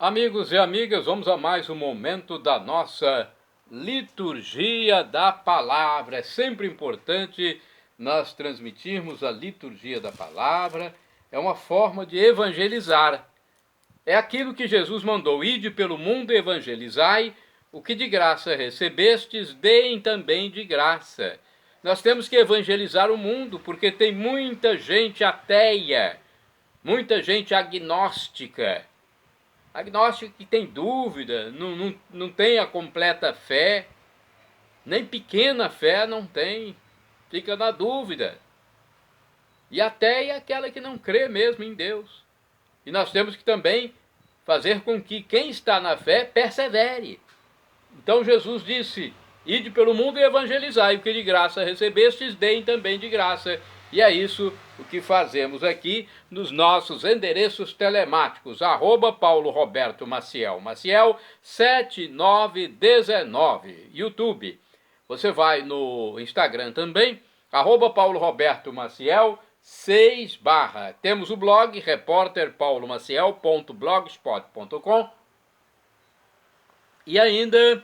Amigos e amigas, vamos a mais um momento da nossa liturgia da palavra. É sempre importante nós transmitirmos a liturgia da palavra. É uma forma de evangelizar. É aquilo que Jesus mandou: ide pelo mundo e evangelizai, o que de graça recebestes, deem também de graça. Nós temos que evangelizar o mundo, porque tem muita gente ateia, muita gente agnóstica que tem dúvida, não tem a completa fé, nem pequena fé não tem, fica na dúvida. E até é aquela que não crê mesmo em Deus. E nós temos que também fazer com que quem está na fé persevere. Então Jesus disse: ide pelo mundo e evangelizai, o que de graça recebestes, deem também de graça. E é isso o que fazemos aqui nos nossos endereços telemáticos, @Paulo Roberto Maciel, Maciel 7919, YouTube. Você vai no Instagram também, @Paulo Roberto Maciel 6 /. Temos o blog repórterpaulomaciel.blogspot.com e ainda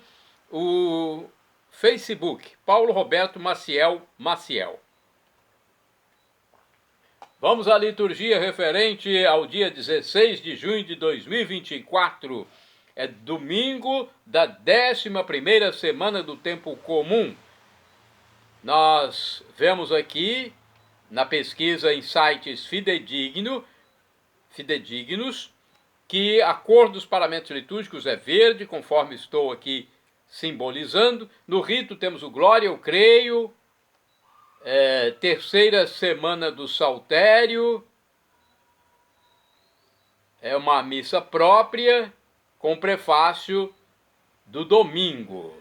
o Facebook, Paulo Roberto Maciel Maciel. Vamos à liturgia referente ao dia 16 de junho de 2024. É domingo da 11ª semana do tempo comum. Nós vemos aqui na pesquisa em sites fidedignos que a cor dos paramentos litúrgicos é verde, conforme estou aqui simbolizando. No rito temos o Glória, eu creio, terceira semana do Saltério, é uma missa própria com prefácio do domingo.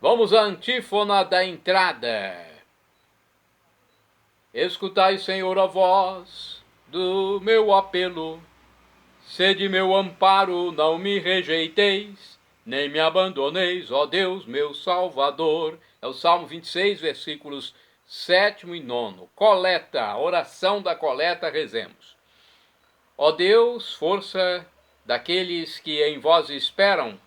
Vamos à antífona da entrada. Escutai, Senhor, a voz do meu apelo, sede meu amparo, não me rejeiteis, nem me abandoneis, ó Deus, meu Salvador. É o Salmo 26, versículos 7º e 9º. Coleta, oração da coleta, rezemos. Ó Deus, força daqueles que em vós esperam,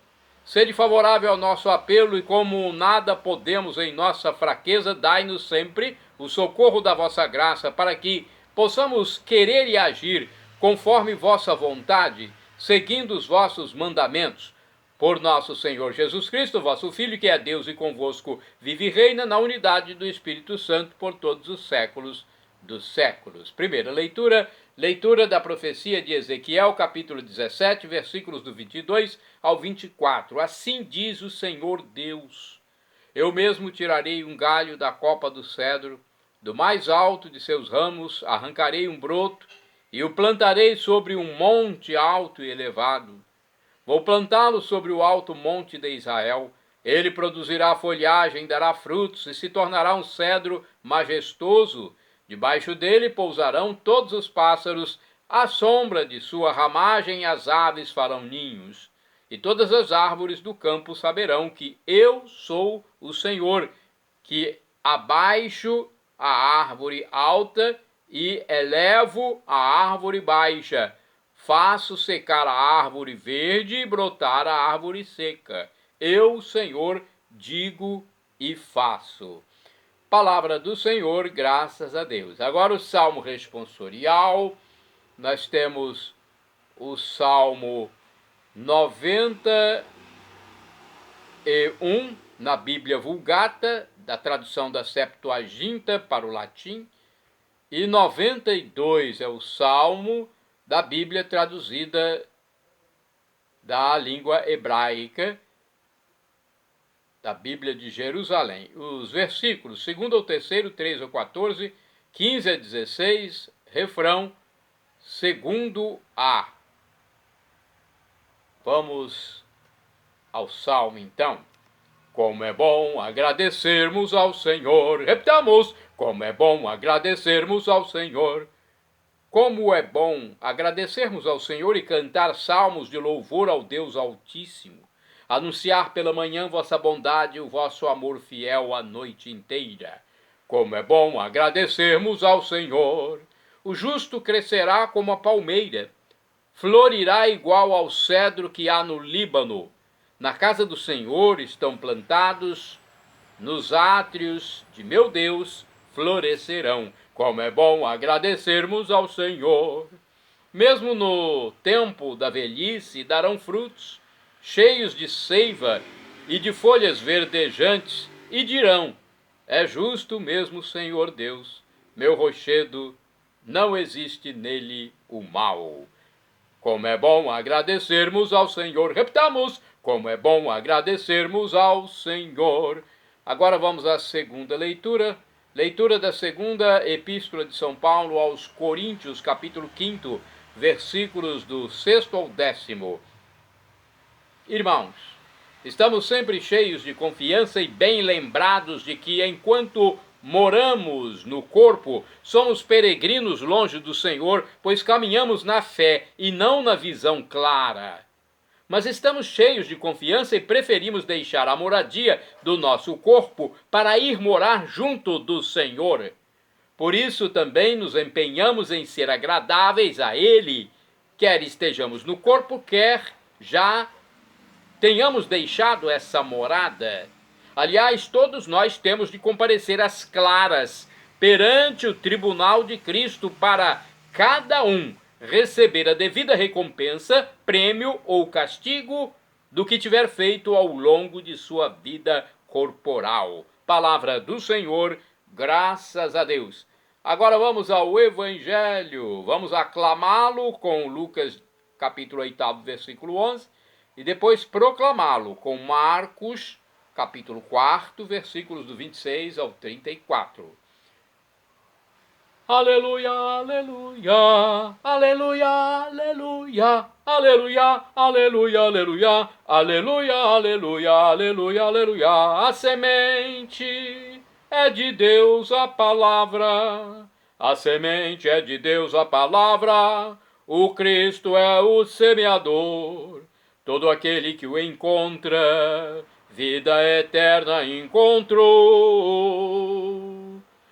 sede favorável ao nosso apelo, e como nada podemos em nossa fraqueza, dai-nos sempre o socorro da vossa graça, para que possamos querer e agir conforme vossa vontade, seguindo os vossos mandamentos. Por nosso Senhor Jesus Cristo, vosso Filho, que é Deus e convosco vive e reina na unidade do Espírito Santo por todos os séculos dos séculos. Primeira leitura, leitura da profecia de Ezequiel, capítulo 17, versículos do 22 ao 24. Assim diz o Senhor Deus: eu mesmo tirarei um galho da copa do cedro, do mais alto de seus ramos arrancarei um broto, e o plantarei sobre um monte alto e elevado. Vou plantá-lo sobre o alto monte de Israel. Ele produzirá folhagem, dará frutos e se tornará um cedro majestoso. Debaixo dele pousarão todos os pássaros, à sombra de sua ramagem as aves farão ninhos. E todas as árvores do campo saberão que eu sou o Senhor, que abaixo a árvore alta e elevo a árvore baixa. Faço secar a árvore verde e brotar a árvore seca. Eu, Senhor, digo e faço. Palavra do Senhor, graças a Deus. Agora o Salmo responsorial. Nós temos o Salmo 91 na Bíblia Vulgata, da tradução da Septuaginta para o latim, e 92 é o Salmo da Bíblia traduzida da língua hebraica, da Bíblia de Jerusalém. Os versículos 2º ao 3º, 13 ao 14, 15 a 16, refrão 2º A. Vamos ao Salmo então. Como é bom agradecermos ao Senhor. Repitamos: como é bom agradecermos ao Senhor. Como é bom agradecermos ao Senhor e cantar salmos de louvor ao Deus Altíssimo, anunciar pela manhã vossa bondade e o vosso amor fiel a noite inteira. Como é bom agradecermos ao Senhor. O justo crescerá como a palmeira, florirá igual ao cedro que há no Líbano. Na casa do Senhor estão plantados, nos átrios de meu Deus florescerão. Como é bom agradecermos ao Senhor. Mesmo no tempo da velhice darão frutos, cheios de seiva e de folhas verdejantes, e dirão: é justo mesmo o Senhor Deus, meu rochedo, não existe nele o mal. Como é bom agradecermos ao Senhor. Repitamos: como é bom agradecermos ao Senhor. Agora vamos à segunda leitura. Leitura da segunda epístola de São Paulo aos Coríntios, capítulo 5, versículos do 6º ao 10º. Irmãos, estamos sempre cheios de confiança e bem lembrados de que, enquanto moramos no corpo, somos peregrinos longe do Senhor, pois caminhamos na fé e não na visão clara. Mas estamos cheios de confiança e preferimos deixar a moradia do nosso corpo para ir morar junto do Senhor. Por isso também nos empenhamos em ser agradáveis a Ele, quer estejamos no corpo, quer já tenhamos deixado essa morada. Aliás, todos nós temos de comparecer às claras perante o tribunal de Cristo para cada um receber a devida recompensa, prêmio ou castigo do que tiver feito ao longo de sua vida corporal. Palavra do Senhor, graças a Deus. Agora vamos ao Evangelho, vamos aclamá-lo com Lucas capítulo 8, versículo 11, e depois proclamá-lo com Marcos capítulo 4, versículos do 26 ao 34. Aleluia, aleluia, aleluia, aleluia, aleluia, aleluia, aleluia, aleluia, aleluia, aleluia, aleluia. A semente é de Deus a palavra, a semente é de Deus a palavra, o Cristo é o semeador, todo aquele que o encontra, vida eterna encontrou.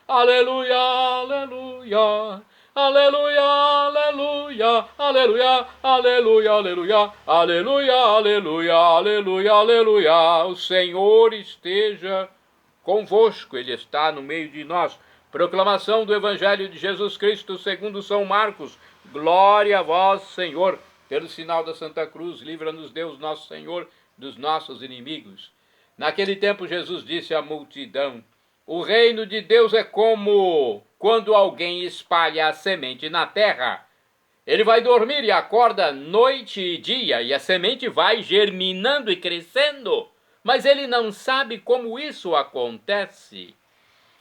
Aleluia, aleluia, aleluia, aleluia, aleluia, aleluia, aleluia, aleluia, aleluia, aleluia, aleluia. O Senhor esteja convosco, Ele está no meio de nós. Proclamação do Evangelho de Jesus Cristo segundo São Marcos. Glória a vós, Senhor. Pelo sinal da Santa Cruz, livra-nos Deus nosso Senhor dos nossos inimigos. Naquele tempo Jesus disse à multidão: o reino de Deus é como quando alguém espalha a semente na terra. Ele vai dormir e acorda noite e dia, e a semente vai germinando e crescendo, mas ele não sabe como isso acontece.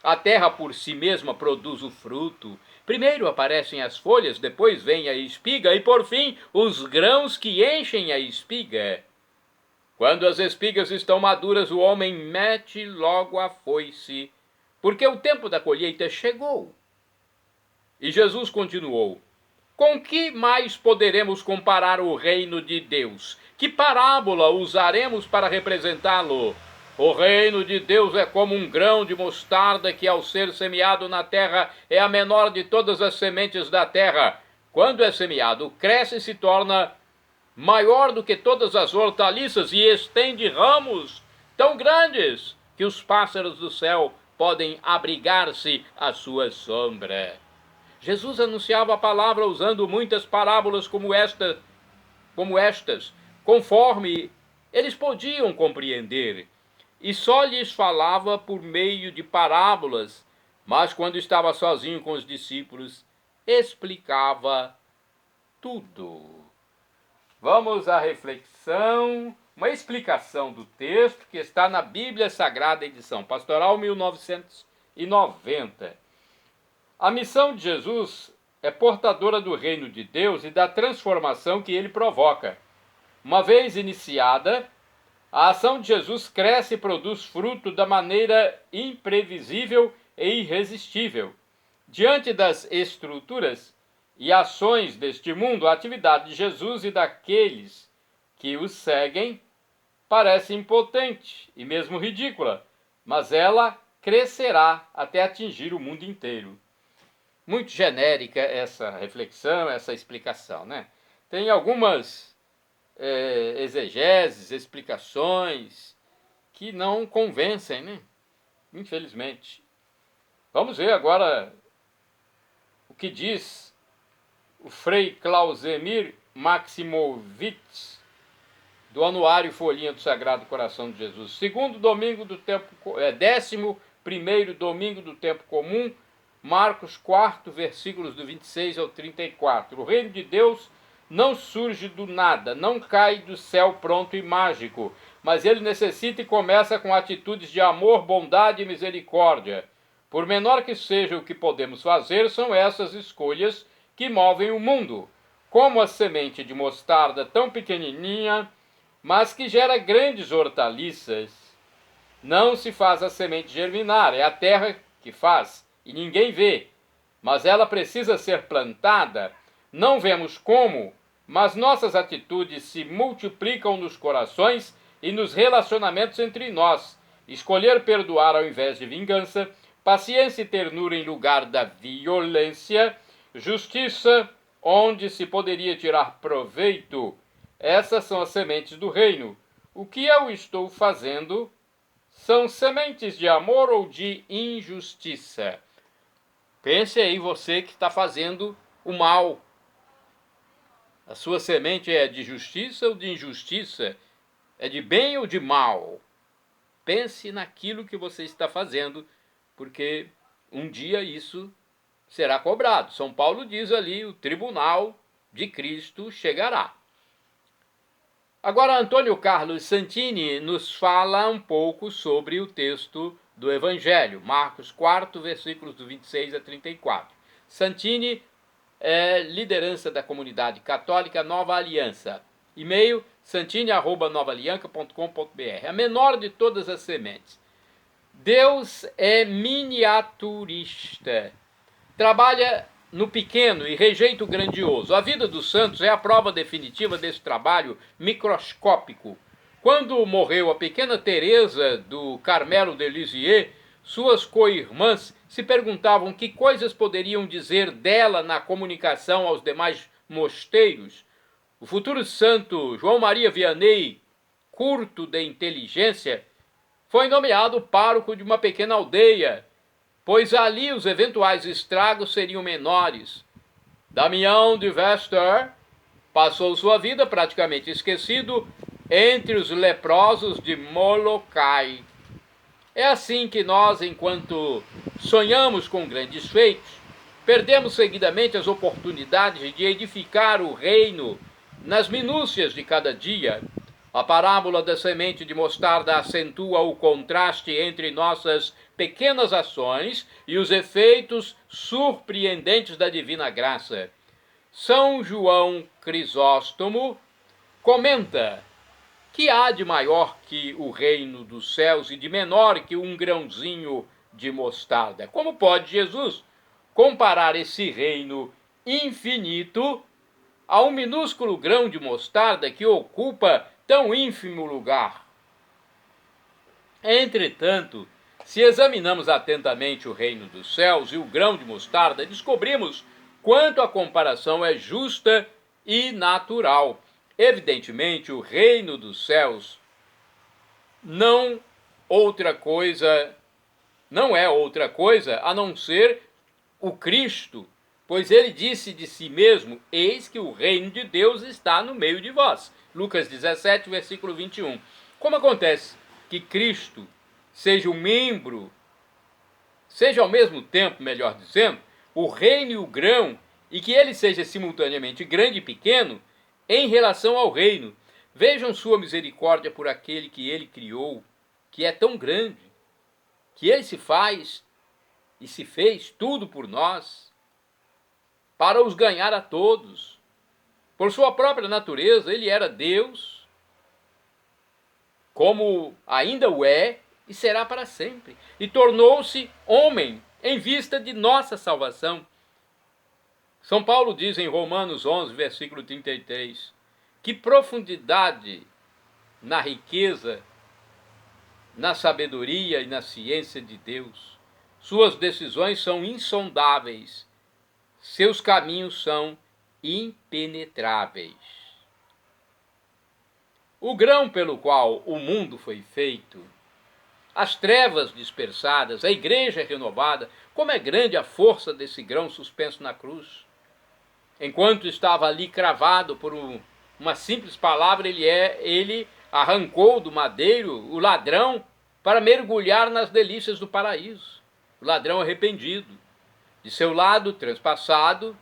A terra por si mesma produz o fruto. Primeiro aparecem as folhas, depois vem a espiga e, por fim, os grãos que enchem a espiga. Quando as espigas estão maduras, o homem mete logo a foice, porque o tempo da colheita chegou. E Jesus continuou: com que mais poderemos comparar o reino de Deus? Que parábola usaremos para representá-lo? O reino de Deus é como um grão de mostarda que, ao ser semeado na terra, é a menor de todas as sementes da terra. Quando é semeado, cresce e se torna maior do que todas as hortaliças e estende ramos tão grandes que os pássaros do céu podem abrigar-se à sua sombra. Jesus anunciava a palavra usando muitas parábolas como estas, conforme eles podiam compreender, e só lhes falava por meio de parábolas, mas quando estava sozinho com os discípulos, explicava tudo. Vamos à reflexão, uma explicação do texto que está na Bíblia Sagrada, edição Pastoral 1990. A missão de Jesus é portadora do reino de Deus e da transformação que ele provoca. Uma vez iniciada, a ação de Jesus cresce e produz fruto da maneira imprevisível e irresistível. Diante das estruturas e ações deste mundo, a atividade de Jesus e daqueles que o seguem parece impotente e mesmo ridícula, mas ela crescerá até atingir o mundo inteiro. Muito genérica essa reflexão, essa explicação, né? tem algumas exegeses, explicações que não convencem, né? Infelizmente. Vamos ver agora o que diz o Frei Clausemir Maximovitz, do Anuário Folhinha do Sagrado Coração de Jesus. Segundo domingo do tempo, 11º domingo do tempo comum, Marcos 4, versículos do 26 ao 34. O reino de Deus não surge do nada, não cai do céu pronto e mágico, mas ele necessita e começa com atitudes de amor, bondade e misericórdia. Por menor que seja o que podemos fazer, são essas escolhas que movem o mundo. Como a semente de mostarda tão pequenininha, mas que gera grandes hortaliças. Não se faz a semente germinar, é a terra que faz, e ninguém vê. Mas ela precisa ser plantada. Não vemos como, mas nossas atitudes se multiplicam nos corações e nos relacionamentos entre nós. Escolher perdoar ao invés de vingança, paciência e ternura em lugar da violência, justiça onde se poderia tirar proveito. Essas são as sementes do reino. O que eu estou fazendo são sementes de amor ou de injustiça? Pense aí você que está fazendo o mal. A sua semente é de justiça ou de injustiça? É de bem ou de mal? Pense naquilo que você está fazendo, porque um dia isso será cobrado. São Paulo diz ali, o tribunal de Cristo chegará. Agora, Antônio Carlos Santini nos fala um pouco sobre o texto do Evangelho, Marcos 4, versículos do 26 a 34. Santini é liderança da comunidade católica Nova Aliança. E-mail santini@novaalianca.com.br. A menor de todas as sementes. Deus é miniaturista. Trabalha no pequeno e rejeita o grandioso. A vida dos santos é a prova definitiva desse trabalho microscópico. Quando morreu a pequena Teresa do Carmelo de Lisieux, suas co-irmãs se perguntavam que coisas poderiam dizer dela na comunicação aos demais mosteiros. O futuro santo João Maria Vianney, curto de inteligência, foi nomeado pároco de uma pequena aldeia, pois ali os eventuais estragos seriam menores. Damião de Vester passou sua vida praticamente esquecido entre os leprosos de Molokai. É assim que nós, enquanto sonhamos com grandes feitos, perdemos seguidamente as oportunidades de edificar o reino nas minúcias de cada dia. A parábola da semente de mostarda acentua o contraste entre nossas pequenas ações e os efeitos surpreendentes da divina graça. São João Crisóstomo comenta que há de maior que o reino dos céus e de menor que um grãozinho de mostarda. Como pode Jesus comparar esse reino infinito a um minúsculo grão de mostarda que ocupa tão ínfimo lugar? Entretanto, se examinamos atentamente o reino dos céus e o grão de mostarda, descobrimos quanto a comparação é justa e natural. Evidentemente, o reino dos céus não é outra coisa a não ser o Cristo, pois ele disse de si mesmo: eis que o reino de Deus está no meio de vós. Lucas 17, versículo 21. Como acontece que Cristo seja um membro, seja ao mesmo tempo, melhor dizendo, o reino e o grão, e que ele seja simultaneamente grande e pequeno em relação ao reino? Vejam sua misericórdia por aquele que ele criou, que é tão grande, que ele se faz e se fez tudo por nós, para os ganhar a todos. Por sua própria natureza, ele era Deus, como ainda o é e será para sempre, e tornou-se homem em vista de nossa salvação. São Paulo diz em Romanos 11, versículo 33, que profundidade na riqueza, na sabedoria e na ciência de Deus. Suas decisões são insondáveis, seus caminhos são impenetráveis. O grão pelo qual o mundo foi feito, as trevas dispersadas, a igreja renovada, como é grande a força desse grão suspenso na cruz. Enquanto estava ali cravado por uma simples palavra, ele arrancou do madeiro o ladrão para mergulhar nas delícias do paraíso. O ladrão arrependido. De seu lado transpassado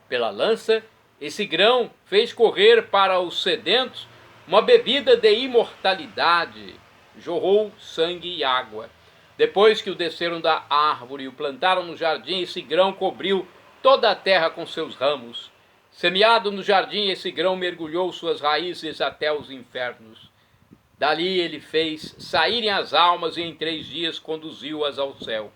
pela lança, esse grão fez correr para os sedentos uma bebida de imortalidade. Jorrou sangue e água. Depois que o desceram da árvore e o plantaram no jardim, esse grão cobriu toda a terra com seus ramos. Semeado no jardim, esse grão mergulhou suas raízes até os infernos. Dali ele fez saírem as almas e em 3 dias conduziu-as ao céu.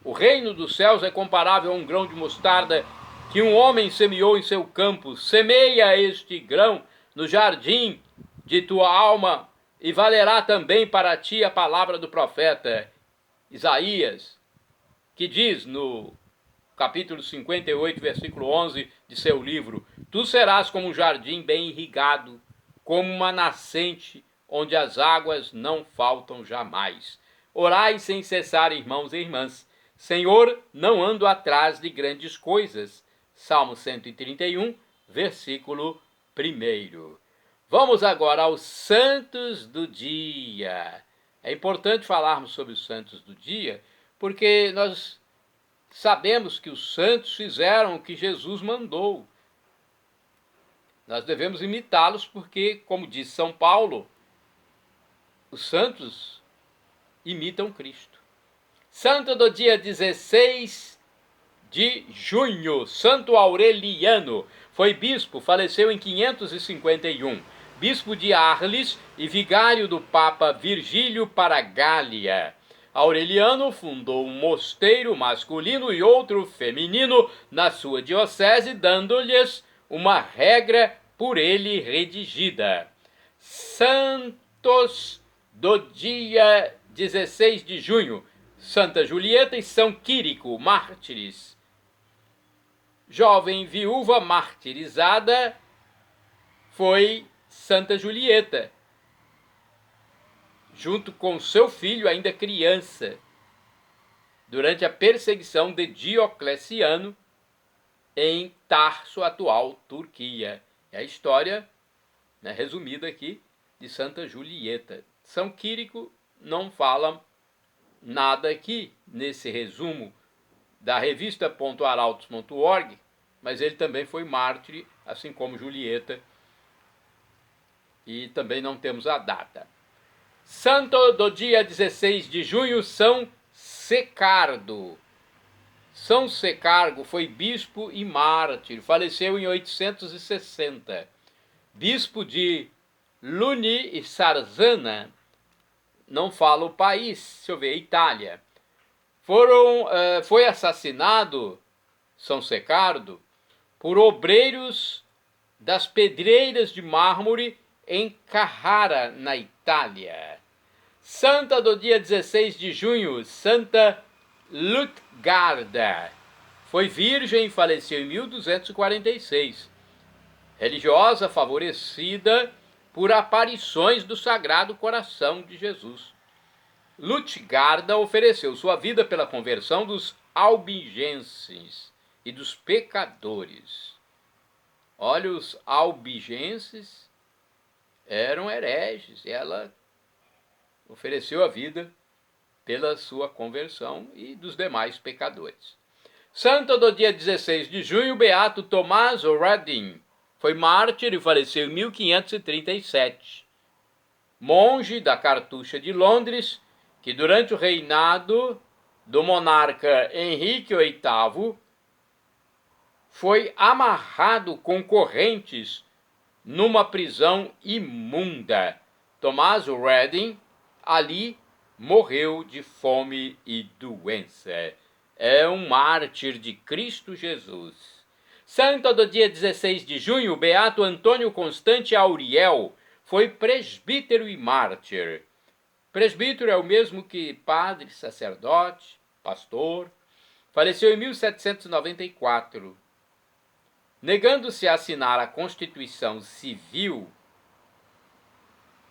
O reino dos céus é comparável a um grão de mostarda que um homem semeou em seu campo. Semeia este grão no jardim de tua alma e valerá também para ti a palavra do profeta Isaías, que diz no capítulo 58, versículo 11 de seu livro: Tu serás como um jardim bem irrigado, como uma nascente onde as águas não faltam jamais. Orai sem cessar, irmãos e irmãs. Senhor, não ando atrás de grandes coisas. Salmo 131, versículo 1. Vamos agora aos santos do dia. É importante falarmos sobre os santos do dia, porque nós sabemos que os santos fizeram o que Jesus mandou. Nós devemos imitá-los porque, como diz São Paulo, os santos imitam Cristo. Santo do dia 16 de junho, Santo Aureliano, foi bispo, faleceu em 551, bispo de Arles e vigário do Papa Virgílio para Gália. Aureliano fundou um mosteiro masculino e outro feminino na sua diocese, dando-lhes uma regra por ele redigida. Santos do dia 16 de junho, Santa Julieta e São Quirico, mártires. Jovem viúva martirizada foi Santa Julieta, junto com seu filho ainda criança, durante a perseguição de Diocleciano em Tarso, atual Turquia. É a história, resumida aqui, de Santa Julieta. São Quirico não fala nada aqui nesse resumo da revista .arautos.org, mas ele também foi mártir, assim como Julieta, e também não temos a data. Santo do dia 16 de junho, São Secardo. São Secardo foi bispo e mártir, faleceu em 860. Bispo de Luni e Sarzana, não fala o país, deixa eu ver, Itália. Foi assassinado, São Secardo, por obreiros das pedreiras de mármore em Carrara, na Itália. Santa do dia 16 de junho, Santa Lutgarda. Foi virgem e faleceu em 1246. Religiosa favorecida por aparições do Sagrado Coração de Jesus. Lutgarda ofereceu sua vida pela conversão dos albigenses e dos pecadores. Olha, os albigenses eram hereges, e ela ofereceu a vida pela sua conversão e dos demais pecadores. Santo do dia 16 de junho, Beato Tommaso Redding, foi mártir e faleceu em 1537. Monge da Cartucha de Londres, que durante o reinado do monarca Henrique VIII foi amarrado com correntes numa prisão imunda. Tommaso Redding ali morreu de fome e doença. É um mártir de Cristo Jesus. Santo do dia 16 de junho, Beato Antônio Constante Auriel, foi presbítero e mártir. Presbítero é o mesmo que padre, sacerdote, pastor. Faleceu em 1794. Negando-se a assinar a Constituição Civil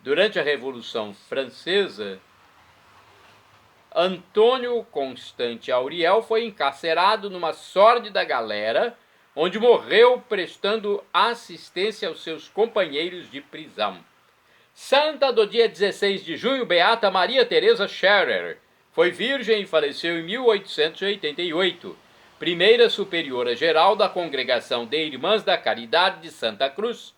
durante a Revolução Francesa, Antônio Constante Auriel foi encarcerado numa sórdida galera, onde morreu prestando assistência aos seus companheiros de prisão. Santa do dia 16 de junho, Beata Maria Teresa Scherer. Foi virgem e faleceu em 1888. Primeira superiora geral da Congregação de Irmãs da Caridade de Santa Cruz,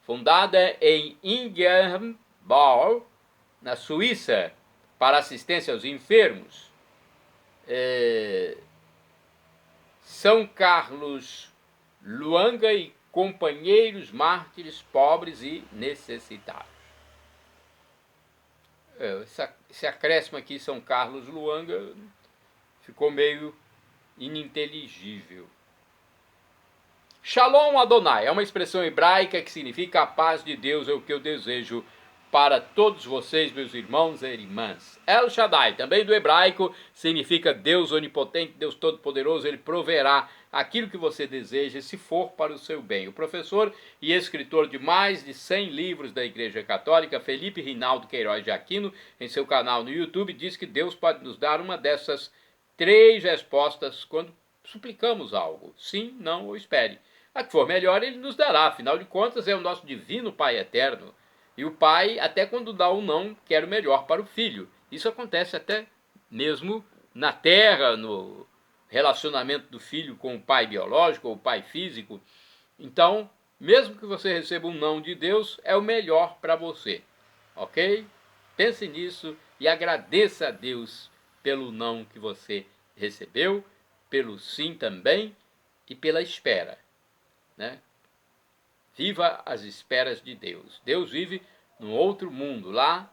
fundada em Ingerborg, na Suíça, para assistência aos enfermos. São Carlos Luanga e companheiros mártires pobres e necessitados. Esse acréscimo aqui, São Carlos Luanga, ficou meio ininteligível. Shalom Adonai é uma expressão hebraica que significa a paz de Deus é o que eu desejo para todos vocês, meus irmãos e irmãs. El Shaddai, também do hebraico, significa Deus onipotente, Deus todo-poderoso. Ele proverá aquilo que você deseja, se for para o seu bem. O professor e escritor de mais de 100 livros da Igreja Católica, Felipe Rinaldo Queiroz de Aquino, em seu canal no YouTube, diz que Deus pode nos dar uma dessas 3 respostas quando suplicamos algo: sim, não ou espere. A que for melhor, ele nos dará. Afinal de contas, é o nosso divino Pai eterno. E o pai, até quando dá o não, quer o melhor para o filho. Isso acontece até mesmo na terra, no relacionamento do filho com o pai biológico ou o pai físico. Então, mesmo que você receba um não de Deus, é o melhor para você. Ok? Pense nisso e agradeça a Deus pelo não que você recebeu, pelo sim também e pela espera, né? Viva as esperas de Deus. Deus vive num outro mundo, lá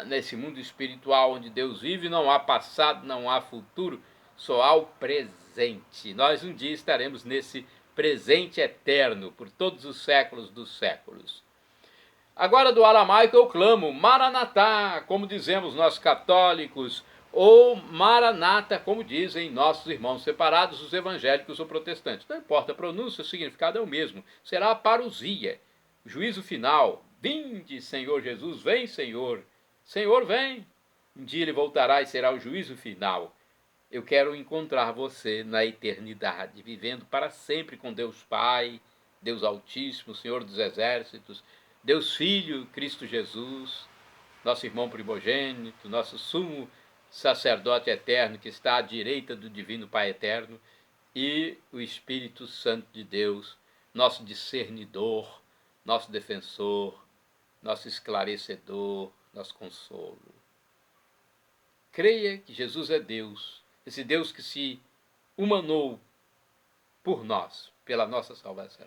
nesse mundo espiritual onde Deus vive, não há passado, não há futuro, só há o presente. Nós um dia estaremos nesse presente eterno, por todos os séculos dos séculos. Agora do aramaico eu clamo, Maranatá, como dizemos nós católicos, ou Maranata, como dizem nossos irmãos separados, os evangélicos ou protestantes. Não importa a pronúncia, o significado é o mesmo. Será a parousia, o juízo final. Vinde, Senhor Jesus, vem, Senhor. Senhor, vem. Um dia ele voltará e será o juízo final. Eu quero encontrar você na eternidade, vivendo para sempre com Deus Pai, Deus Altíssimo, Senhor dos Exércitos, Deus Filho, Cristo Jesus, nosso irmão primogênito, nosso sumo sacerdote eterno que está à direita do divino Pai eterno, e o Espírito Santo de Deus, nosso discernidor, nosso defensor, nosso esclarecedor, nosso consolo. Creia que Jesus é Deus, esse Deus que se humanou por nós, pela nossa salvação.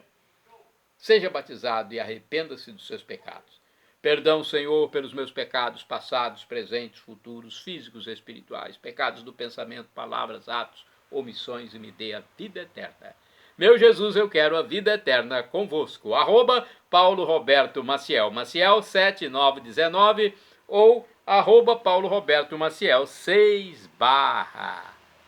Seja batizado e arrependa-se dos seus pecados. Perdão, Senhor, pelos meus pecados passados, presentes, futuros, físicos e espirituais, pecados do pensamento, palavras, atos, omissões, e me dê a vida eterna. Meu Jesus, eu quero a vida eterna convosco. @Paulo Roberto Maciel, Maciel 7919 ou @Paulo Roberto Maciel 6 /.